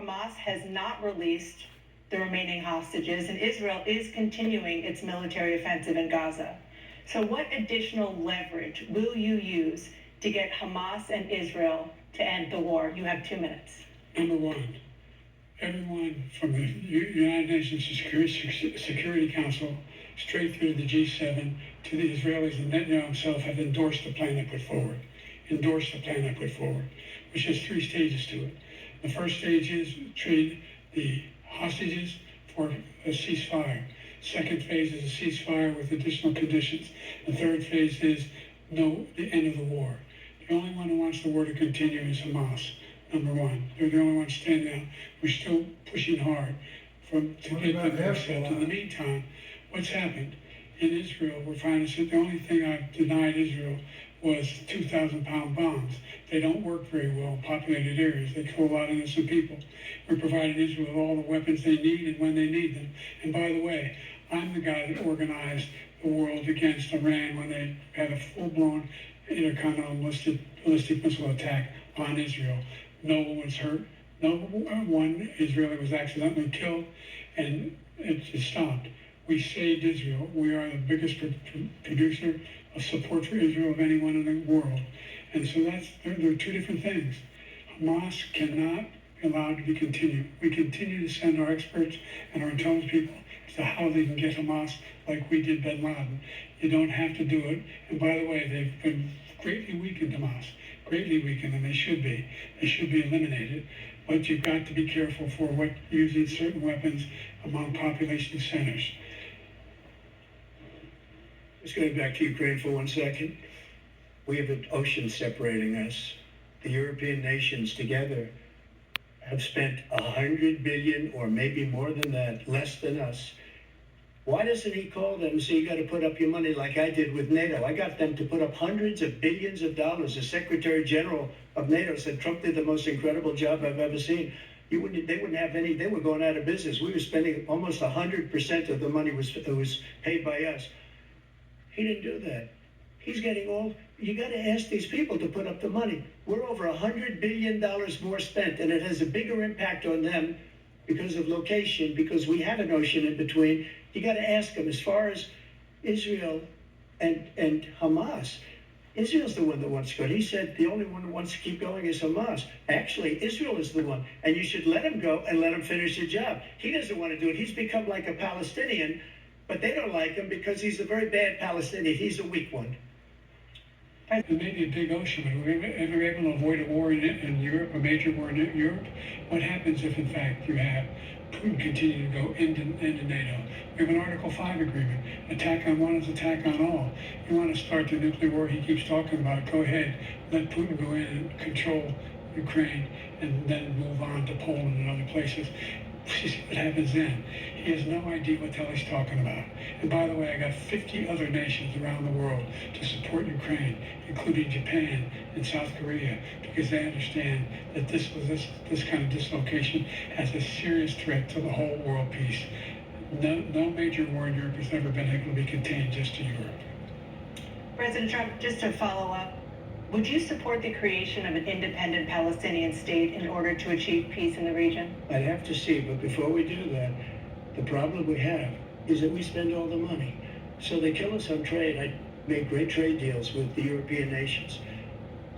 Hamas has not released the remaining hostages, and Israel is continuing its military offensive in Gaza. So what additional leverage will you use to get Hamas and Israel to end the war? You have 2 minutes. Number one, everyone from the United Nations Security Council straight through the G7 to the Israelis and Netanyahu himself have endorsed the plan I put forward. Which has 3 stages to it. The first stage is trade the hostages for a ceasefire. Second phase is a ceasefire with additional conditions. The third phase is the end of the war. The only one who wants the war to continue is Hamas, number one. They're the only ones standing out. We're still pushing hard to get them to accept. In the meantime, what's happened? In Israel, we're finding that the only thing I've denied Israel was 2,000-pound bombs. They don't work very well in populated areas. They kill a lot of innocent people. We're providing Israel with all the weapons they need and when they need them. And by the way, I'm the guy that organized the world against Iran when they had a full-blown intercontinental ballistic missile attack on Israel. No one was hurt. No one Israeli was accidentally killed, and it just stopped. We saved Israel. We are the biggest producer of support for Israel of anyone in the world. And so there are 2 different things. Hamas cannot be allowed to be continued. We continue to send our experts and our intelligence people as to how they can get Hamas like we did bin Laden. You don't have to do it. And by the way, they've been greatly weakened, Hamas, greatly weakened, and they should be. They should be eliminated. But you've got to be careful for using certain weapons among population centers. Just going back to Ukraine for 1 second. We have an ocean separating us. The European nations together have spent 100 billion, or maybe more than that, less than us. Why doesn't he call them and say, you got to put up your money like I did with NATO? I got them to put up hundreds of billions of dollars. The Secretary General of NATO said Trump did the most incredible job I've ever seen. They wouldn't have any, they were going out of business. We were spending almost 100% of the money was paid by us. He didn't do that. He's getting all, you got to ask these people to put up the money. We're over $100 billion more spent, and it has a bigger impact on them because of location, because we have an ocean in between. You got to ask them. As far as Israel and Hamas, Israel's the one that wants to go. He said the only one who wants to keep going is Hamas. Actually, Israel is the one, and you should let him go and let him finish the job. He doesn't want to do it. He's become like a Palestinian, but they don't like him because he's a very bad Palestinian. He's a weak one. It may be a big ocean, but if we're ever able to avoid a war in Europe, a major war in Europe, what happens if, in fact, you have Putin continue to go into NATO? We have an Article 5 agreement. Attack on one is attack on all. You want to start the nuclear war he keeps talking about, go ahead. Let Putin go in and control Ukraine and then move on to Poland and other places. See what happens then. He has no idea what the hell he's talking about. And by the way, I got 50 other nations around the world to support Ukraine, including Japan and South Korea, because they understand that this kind of dislocation has a serious threat to the whole world peace. No major war in Europe has ever been able to be contained just to Europe. President Trump, just to follow up, would you support the creation of an independent Palestinian state in order to achieve peace in the region? I'd have to see, but before we do that, the problem we have is that we spend all the money. So they kill us on trade. I made great trade deals with the European nations,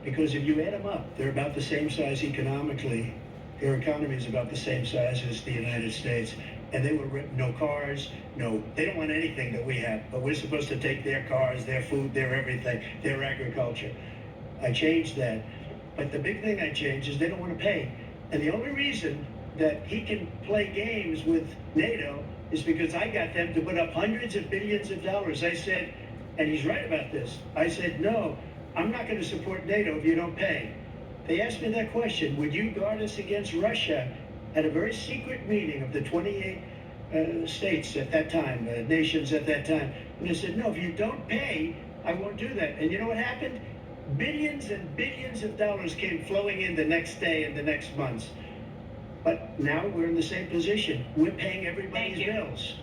because if you add them up, they're about the same size economically. Their economy is about the same size as the United States. And they were no cars, they don't want anything that we have, but we're supposed to take their cars, their food, their everything, their agriculture. I changed that. But the big thing I changed is they don't want to pay. And the only reason that he can play games with NATO is because I got them to put up hundreds of billions of dollars. I said, and he's right about this, I said, no, I'm not going to support NATO if you don't pay. They asked me that question, would you guard us against Russia? At a very secret meeting of the 28 states at that time, nations at that time. And they said, no, if you don't pay, I won't do that. And you know what happened? Billions and billions of dollars came flowing in the next day and the next months. But now we're in the same position. We're paying everybody's bills.